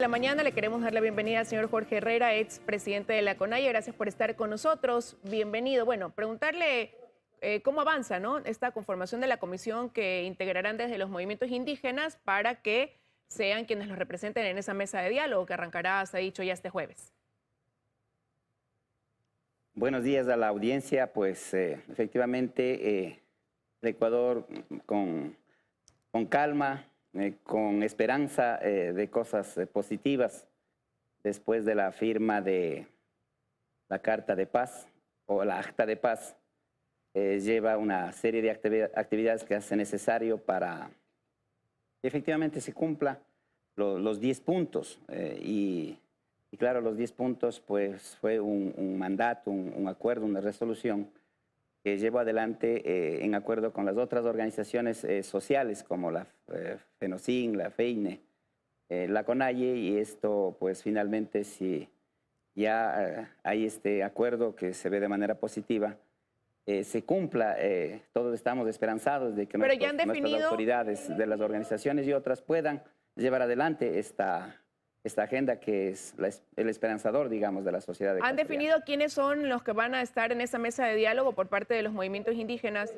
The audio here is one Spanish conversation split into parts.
La mañana le queremos dar la bienvenida al señor Jorge Herrera, ex presidente de la CONAIE. Gracias por estar con nosotros. Bienvenido. Bueno, preguntarle cómo avanza, ¿no?, esta conformación de la comisión que integrarán desde los movimientos indígenas para que sean quienes los representen en esa mesa de diálogo que arrancará, se ha dicho, ya este jueves. Buenos días a la audiencia. Pues efectivamente el Ecuador con calma, con esperanza de cosas positivas después de la firma de la Carta de Paz o la Acta de Paz, lleva una serie de actividades que hace necesario para que efectivamente se cumpla los 10 puntos. Y claro, los 10 puntos pues fue un mandato, un acuerdo, una resolución que llevó adelante en acuerdo con las otras organizaciones sociales como la FENOCIN, la FEINE, la CONAIE, y esto pues finalmente, si ya hay este acuerdo que se ve de manera positiva, se cumpla. Todos estamos esperanzados de que nuestras autoridades de las organizaciones y otras puedan llevar adelante esta agenda que es el esperanzador, digamos, de la sociedad ecuatoriana. ¿Han definido quiénes son los que van a estar en esa mesa de diálogo por parte de los movimientos indígenas?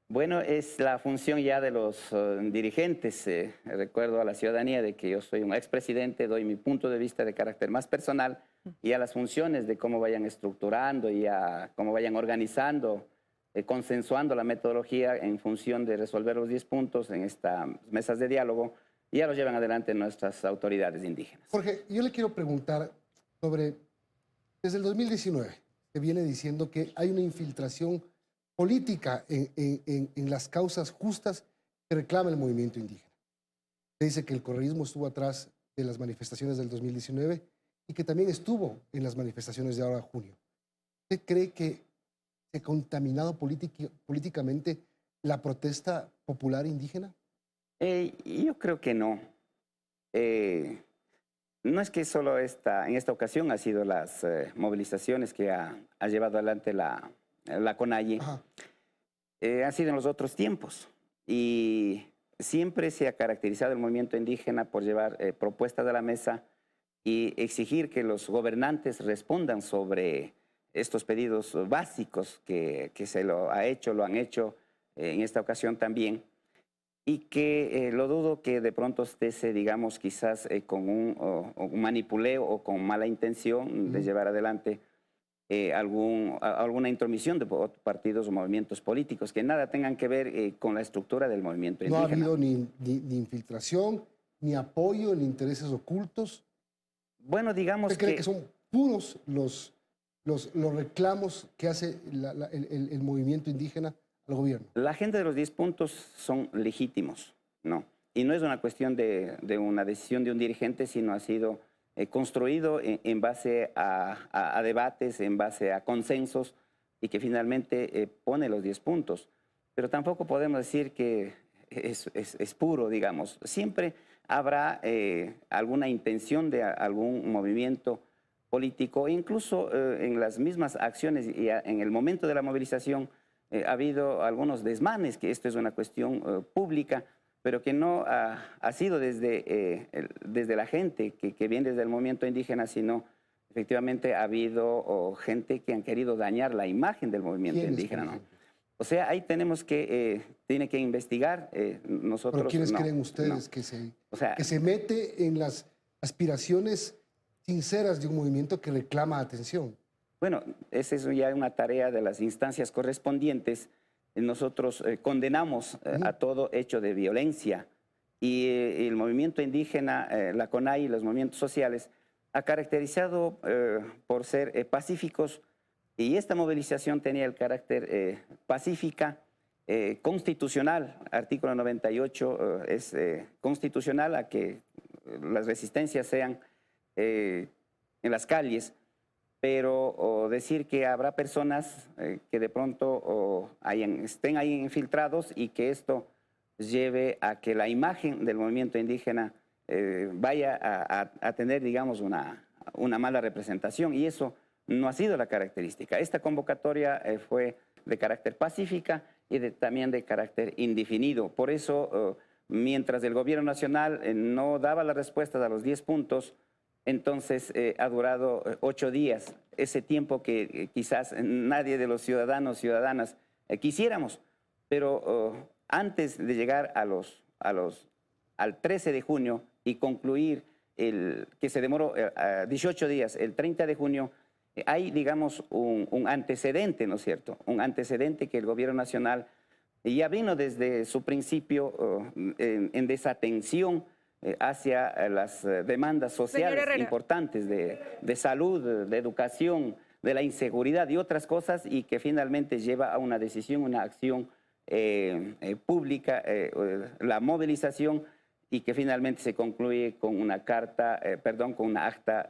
Bueno, es la función ya de los dirigentes. Recuerdo a la ciudadanía de que yo soy un expresidente, doy mi punto de vista de carácter más personal, y a las funciones de cómo vayan estructurando y a cómo vayan organizando, consensuando la metodología en función de resolver los 10 puntos en estas mesas de diálogo. Y ya lo llevan adelante nuestras autoridades indígenas. Jorge, yo le quiero preguntar sobre, desde el 2019 se viene diciendo que hay una infiltración política en las causas justas que reclama el movimiento indígena. Se dice que el correísmo estuvo atrás de las manifestaciones del 2019 y que también estuvo en las manifestaciones de ahora junio. ¿Usted cree que se ha contaminado políticamente la protesta popular indígena? Yo creo que no. No es que solo en esta ocasión ha sido las movilizaciones que ha llevado adelante la CONAIE. Han sido en los otros tiempos. Y siempre se ha caracterizado el movimiento indígena por llevar propuestas a la mesa y exigir que los gobernantes respondan sobre estos pedidos básicos que lo han hecho en esta ocasión también. Y que lo dudo que de pronto esté, digamos, quizás con un manipuleo o con mala intención de llevar adelante alguna intromisión de partidos o movimientos políticos que nada tengan que ver con la estructura del movimiento indígena. No ha habido ni infiltración, ni apoyo, ni intereses ocultos. Bueno, digamos ¿Usted cree que son puros los reclamos que hace el movimiento indígena al gobierno? La agenda de los 10 puntos son legítimos, ¿no? Y no es una cuestión de una decisión de un dirigente, sino ha sido construido en base a debates, en base a consensos, y que finalmente pone los 10 puntos. Pero tampoco podemos decir que es puro, digamos. Siempre habrá alguna intención de algún movimiento político, e incluso en las mismas acciones y en el momento de la movilización, ha habido algunos desmanes, que esto es una cuestión pública, pero que no ha sido desde la gente que viene desde el movimiento indígena, sino efectivamente ha habido gente que han querido dañar la imagen del movimiento indígena, ¿no? O sea, ahí tiene que investigar. Nosotros, ¿pero quiénes creen ustedes que se mete en las aspiraciones sinceras de un movimiento que reclama atención? Bueno, esa es ya una tarea de las instancias correspondientes. Nosotros condenamos a todo hecho de violencia, y el movimiento indígena, la CONAIE y los movimientos sociales ha caracterizado por ser pacíficos, y esta movilización tenía el carácter pacífica, constitucional. Artículo 98 es constitucional a que las resistencias sean en las calles. Pero decir que habrá personas que de pronto estén ahí infiltrados y que esto lleve a que la imagen del movimiento indígena vaya a tener, digamos, una mala representación, y eso no ha sido la característica. Esta convocatoria fue de carácter pacífica y también de carácter indefinido. Por eso mientras el gobierno nacional no daba las respuestas a los 10 puntos, entonces ha durado 8 días, ese tiempo que quizás nadie de los ciudadanos, ciudadanas quisiéramos, pero antes de llegar al 13 de junio y concluir que se demoró 18 días, el 30 de junio, hay, digamos, un antecedente, ¿no es cierto? Un antecedente que el gobierno nacional ya vino desde su principio en desatención hacia las demandas sociales importantes de salud, de educación, de la inseguridad y otras cosas, y que finalmente lleva a una decisión, una acción pública, la movilización, y que finalmente se concluye con una carta, con una acta,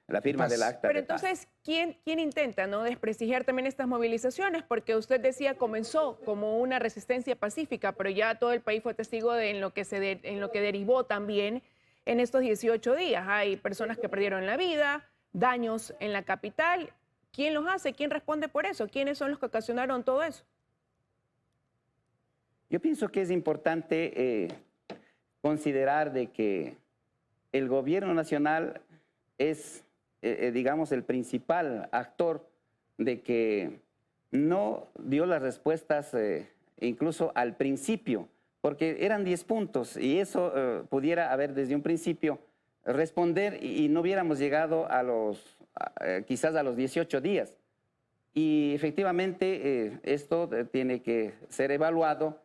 la firma del acta. Pero entonces, ¿quién intenta no desprestigiar también estas movilizaciones? Porque usted decía comenzó como una resistencia pacífica, pero ya todo el país fue testigo de en lo que derivó también en estos 18 días. Hay personas que perdieron la vida, daños en la capital. ¿Quién los hace? ¿Quién responde por eso? ¿Quiénes son los que ocasionaron todo eso? Yo pienso que es importante considerar de que el gobierno nacional es, digamos, el principal actor de que no dio las respuestas incluso al principio, porque eran 10 puntos y eso pudiera haber desde un principio responder y no hubiéramos llegado quizás a los 18 días. Y efectivamente esto tiene que ser evaluado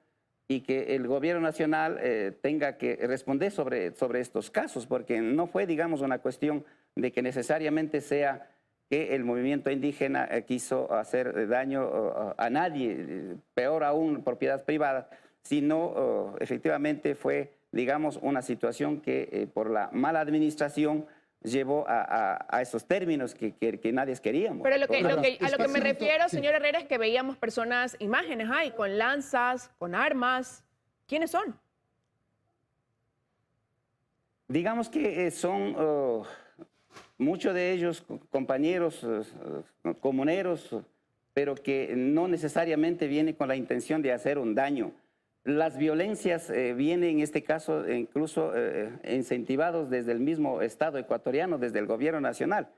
y que el gobierno nacional tenga que responder sobre estos casos, porque no fue, digamos, una cuestión de que necesariamente sea que el movimiento indígena quiso hacer daño a nadie, peor aún propiedad privada, sino efectivamente fue, digamos, una situación que por la mala administración llevó a esos términos que nadie queríamos. Pero a lo que me refiero, señor Herrera, es que veíamos personas, imágenes hay, con lanzas, con armas. ¿Quiénes son? Digamos que son muchos de ellos compañeros comuneros, pero que no necesariamente vienen con la intención de hacer un daño. Las violencias vienen en este caso incluso incentivados desde el mismo Estado ecuatoriano, desde el gobierno nacional.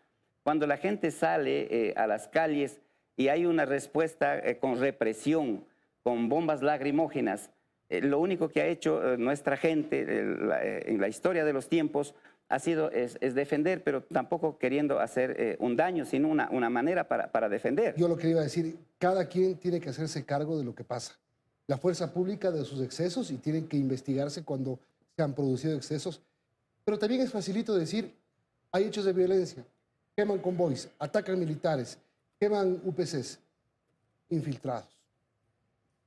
Cuando la gente sale a las calles y hay una respuesta con represión, con bombas lacrimógenas, lo único que ha hecho nuestra gente en la historia de los tiempos ha sido es defender, pero tampoco queriendo hacer un daño, sino una manera para defender. Yo lo que iba a decir, cada quien tiene que hacerse cargo de lo que pasa. La fuerza pública de sus excesos, y tienen que investigarse cuando se han producido excesos. Pero también es facilito decir, hay hechos de violencia, queman convoys, atacan militares, queman UPCs, infiltrados.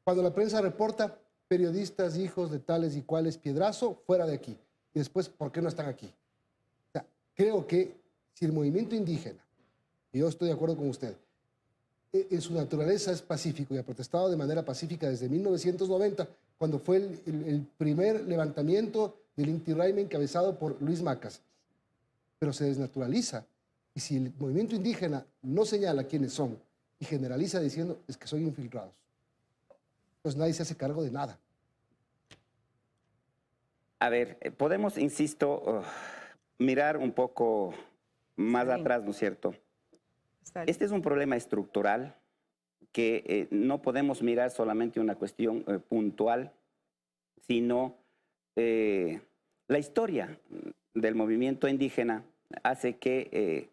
Cuando la prensa reporta, periodistas, hijos de tales y cuales, piedrazo, fuera de aquí. Y después, ¿por qué no están aquí? O sea, creo que si el movimiento indígena, y yo estoy de acuerdo con usted, en su naturaleza es pacífico y ha protestado de manera pacífica desde 1990, cuando fue el primer levantamiento del Inti Raymi encabezado por Luis Macas. Pero se desnaturaliza. Y si el movimiento indígena no señala quiénes son y generaliza diciendo es que son infiltrados, pues nadie se hace cargo de nada. A ver, podemos, insisto, mirar un poco más atrás, ¿no es cierto? Este es un problema estructural que no podemos mirar solamente una cuestión puntual, sino la historia del movimiento indígena hace que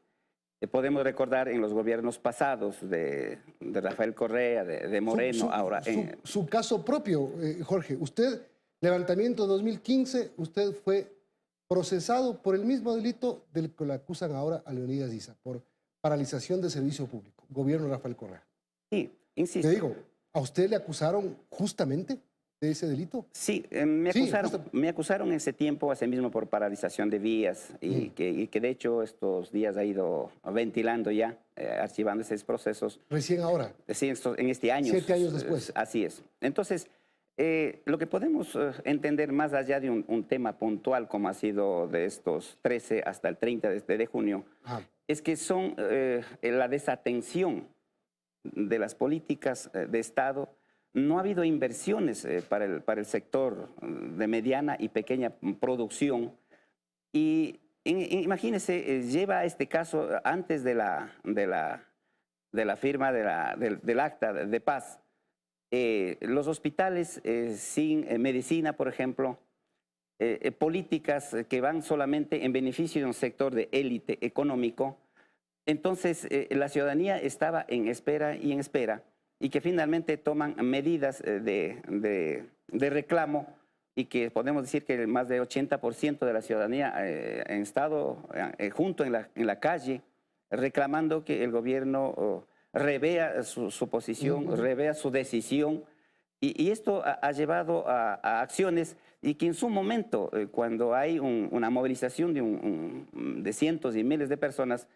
podemos recordar en los gobiernos pasados de Rafael Correa, de Moreno, ahora... Su caso propio, Jorge, usted, levantamiento 2015, usted fue procesado por el mismo delito del que le acusan ahora a Leonidas Issa, por paralización de servicio público, gobierno de Rafael Correa. Sí, insisto. Te digo, ¿a usted le acusaron justamente de ese delito? Sí, me acusaron en ese tiempo, hace mismo, por paralización de vías y que de hecho estos días ha ido ventilando ya, archivando esos procesos. Recién ahora. Sí, en este año. 7 años después. Así es. Entonces, lo que podemos entender más allá de un tema puntual como ha sido de estos 13 hasta el 30 de junio, es que son la desatención de las políticas de Estado no ha habido inversiones para el sector de mediana y pequeña producción. Y imagínense, lleva este caso antes de la firma del acta de paz. Los hospitales sin medicina, por ejemplo, políticas que van solamente en beneficio de un sector de élite económico. Entonces, la ciudadanía estaba en espera y que finalmente toman medidas de reclamo y que podemos decir que más del 80% de la ciudadanía ha estado junto en la calle reclamando que el gobierno revea su posición, revea su decisión. Y esto ha llevado a acciones y que en su momento, cuando hay una movilización de cientos y miles de personas,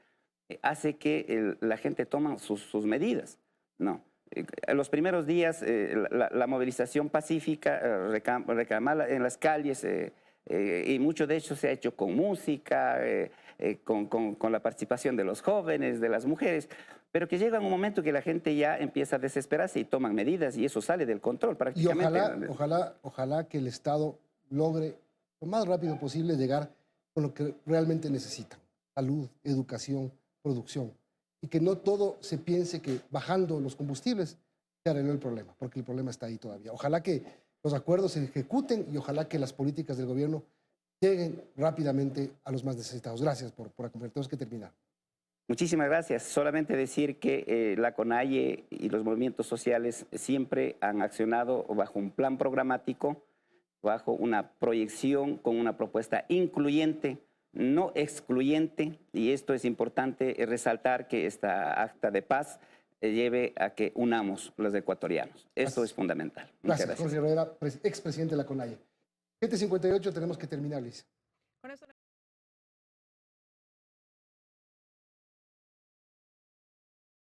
hace que la gente tome sus medidas, ¿no? En los primeros días, la movilización pacífica, reclamar en las calles, y mucho de hecho se ha hecho con música, con la participación de los jóvenes, de las mujeres, pero que llega un momento que la gente ya empieza a desesperarse y toman medidas y eso sale del control Y prácticamente. ojalá que el Estado logre lo más rápido posible llegar con lo que realmente necesitan: salud, educación, producción. Y que no todo se piense que bajando los combustibles se arregló el problema, porque el problema está ahí todavía. Ojalá que los acuerdos se ejecuten y ojalá que las políticas del gobierno lleguen rápidamente a los más necesitados. Gracias por acompañarnos. Tenemos que terminar. Muchísimas gracias. Solamente decir que la CONAIE y los movimientos sociales siempre han accionado bajo un plan programático, bajo una proyección con una propuesta incluyente, no excluyente, y esto es importante resaltar que esta acta de paz lleve a que unamos los ecuatorianos. Esto es fundamental. Muchas Gracias, Jorge Herrera, expresidente de la CONAIE. 7:58, tenemos que terminar, Liz. Con esto